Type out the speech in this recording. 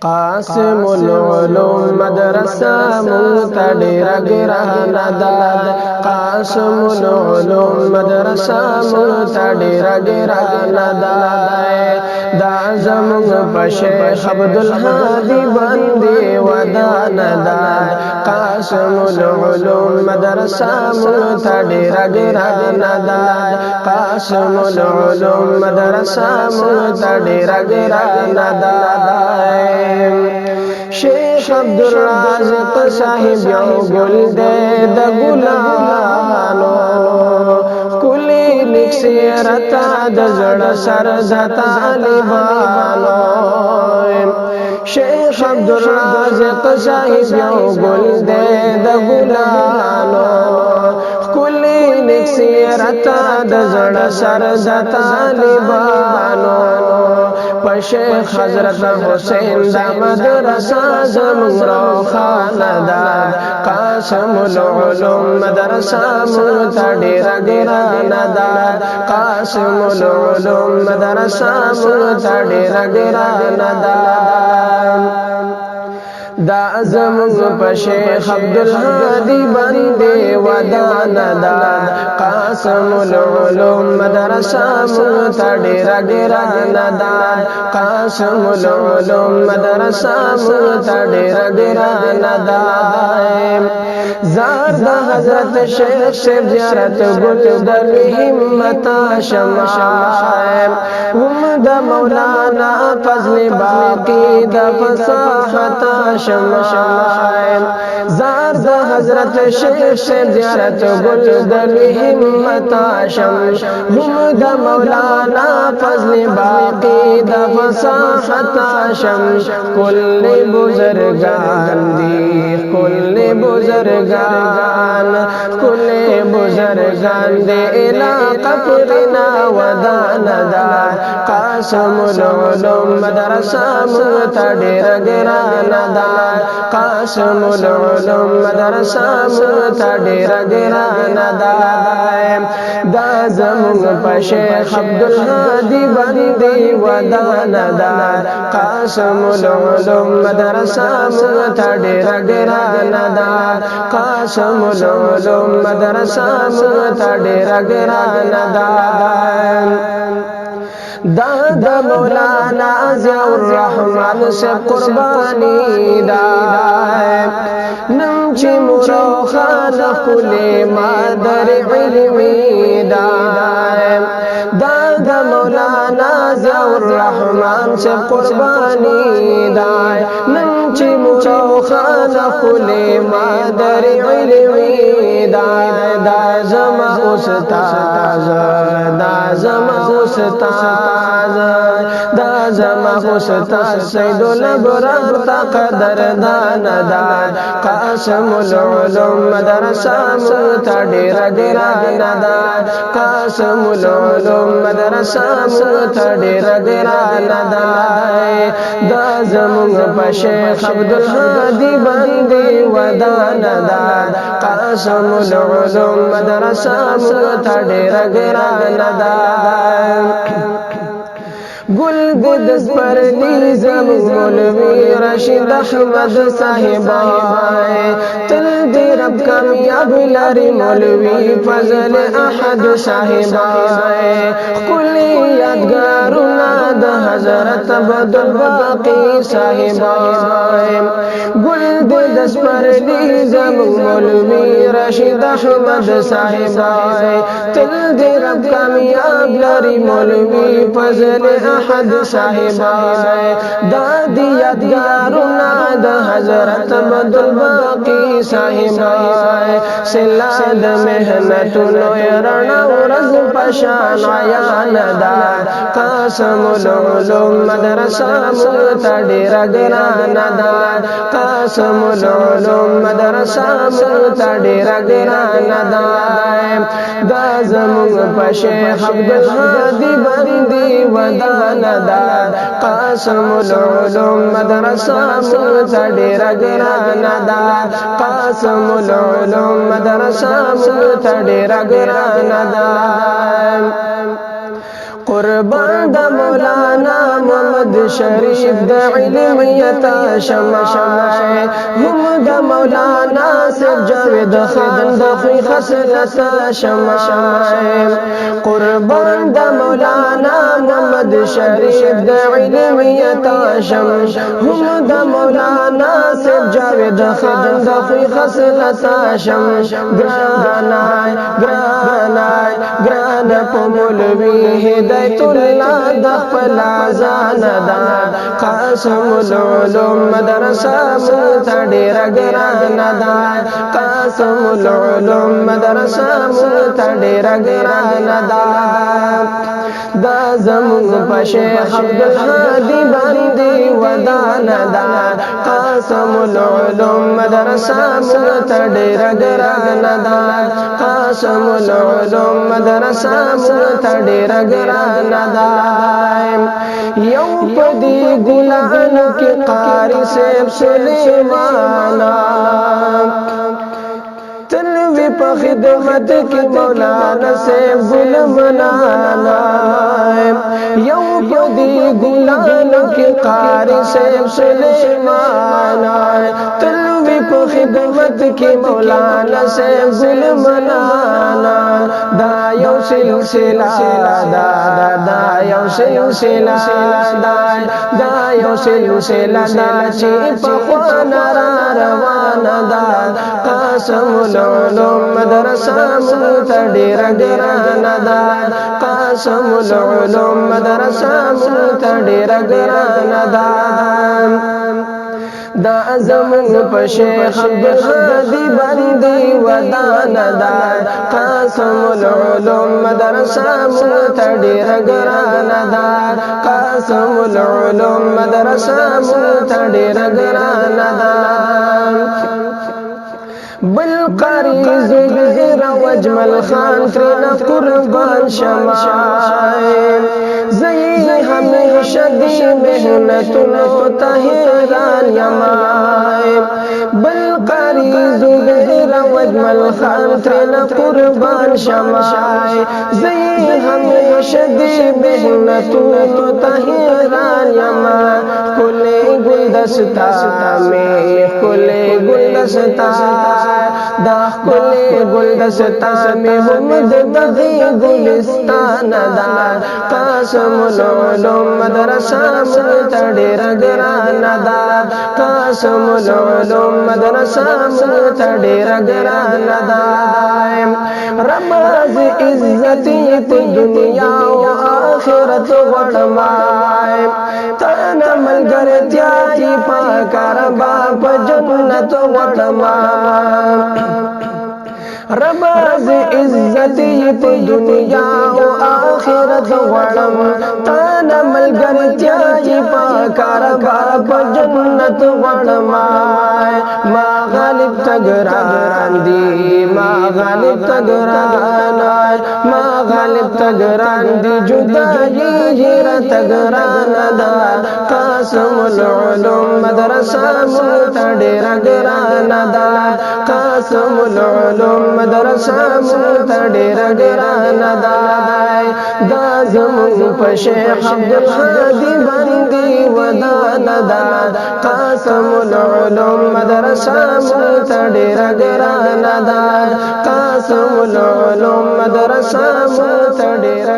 قاسم العلوم مدرسة متدير گرانا داد قاسم العلوم مدرسة متدير گرانا داد دا زمون پشیخ عبدالهادی بندی ودانا داد قاسم العلوم مدرسة متدير گرانا داد قاسم العلوم مدرسة متدير گرانا داد شیخ عبدالرازق صاحب یو گل دے د ګلانو کلی لیک سیرتا د زړه سر د طالبانو شیخ عبدالرازق صاحب یو گل دے د ګلانو کلی لیک سیرتا د زړه سر د طالبانو شیخ حضرت حسین دا مدرسہ زمون روخانه داد قاسم العلوم مدرسہ متدیر گرانه داد قاسم العلوم مدرسہ متدیر گرانه داد دا زمون په شیخ عبدالهادی باندې ودانه داد قاسم العلوم مدرسہ متدیر گرانه داد قاسم العلوم مدرسہ متدیر گرانه داد زار دا حضرت شیخ سے زیارت گل در همت شمشائم هم دا مولانا فضل باقی دا فصاحت شمشائم زار دا حضرت شیخ سے زیارت گل در همت شمش هم دا مولانا فضل باقی دا فصاحت شمش کل بزرگان دی کل بزرگان کل بزرگان دے علاقہ پرنا ودانا داد قاسم العلوم مدرسہ متدیر گرانا داد قاسم العلوم مدرسہ متدیر گرانا داد دا زمون په شیخ عبدالهادی باندې ودانا داد قاسم العلوم مدرسہ متدیر گرانا داد قاسم العلوم مدرسہ متدیر گرانا داد دا مولانا ضیاء الرحمن سے قربانی دا نم چی مرو خان کلی مادر علمی دا مولانا ضیاء الرحمن سے قربانی دا نم چی مرو خان کلی مادر علمی دا زما استاذ دا زما استاذ دا زما استاد سید الابرار تا قدر دان داد قاسم العلوم مدرسہ متدیر گرانا داد قاسم العلوم مدرسہ متدیر گرانا داد دا زمون په شیخ عبدالهادی باندې ودانا داد قاسم العلوم مدرسہ متدیر گرانا داد گل دس پر لیزم مولوی رشید احمد صاحب تل دی رب کامیاب لاری مولوی فضل احد صاحب کلی یادگارنا دا حضرت عبدالباقی صاحب گل دس پر لیزم مولوی رشید احمد صاحب تل دی رب کامیاب لاری مولوی فضل احد صاحب دادی یادگارنا دا حضرت عبدالباقی صاحب سلاد محنت نویرنا ورز پشان عیان داد قاسم العلوم مدرسہ متدیر گرانا داد قاسم العلوم مدرسہ متدیر گرانا داد دا زمون په شیخ عبدالهادی باندې ودانا داد قاسم العلوم مدرسہ متدیر گرانا داد قاسم العلوم مدرسہ متدیر گرانا داد قربان دا مولانا محمد شریف دا علمیتا شمائے ہم دا مولانا سید جاوید خان دا خوی خسلتا شمائے قربان دا مولانا محمد شریف دا علمیتا شمائے ہم دا مولانا سید جاوید خان دا خوی خسلتا شمائے گرانائی گرانائی گران پا مولوی ہدایت اللہ دخپل آزان دا قاسم العلوم مدرسہ ملتا دیر گران دا قاسم العلوم مدرسہ ملتا دیر گران دا دا زمون پا شیخ عبدالحادی باندی ودان دا قاسم العلوم مدرسہ ملتا دیر گران دا قاسم العلوم مدرسہ ملتا دیر گران دا یو پدی گلان کی قاری سیب سلیمانا تلوی پا خدمت کی مولانا سیب گل منانا یو پدی گلان کی قاری سیب سلیمانا تلوی پا خدمت کی مولانا سیب گل منانا دا یو سلسلہ دا یو سلسلہ دا یو سلسلہ دا چی پخوانا را روانا دا قاسم العلوم مدرسہ ملتا دیر گرانا دا قاسم العلوم مدرسہ ملتا دیر گرانا دا دا زمون پا شیخ عبدالحادی باندی ودان دا قاسم العلوم مدرسہ ملتا دیر گران دا قاسم العلوم مدرسہ ملتا دیر گران دا بالقاری زبیر وجمل خان ترینا قربان شمائے زئی ہمیشہ دی محنتوں تا حیران یمائے بالقاری زبیر وجمل خان ترینا قربان شمائے زئی ہمیشہ دی محنتوں تا حیران یمائے کلے گلدستا میں کلے گلدستا دا کلے گلدستا میں حمد بغی گلستان دا قاسم العلوم مدرسہ ملتا دیر گران دا قاسم العلوم مدرسہ ملتا دیر گران دا رماز عزتی تی دنیا و آخرت غرمائے تانا ملگر تیائی پاکار باپ جنت غرمائے رماز عزتی تی دنیا و آخرت غرم تانا ملگر تیائی پاکار باپ جنت غرمائے ما غالب تگران دی ما غالب تگران ما غالب تگران دی جدائی جیر تگران دا قاسم العلوم مدرسہ ملتا دیر گران دا قاسم العلوم مدرسہ ملتا دیر گران دا دا زمون پا شیخ عبدالحادی باندی ودان دا قاسم العلوم مدرسہ ملتا دیر گران دا قاسم العلوم مدرسہ ملتا دیر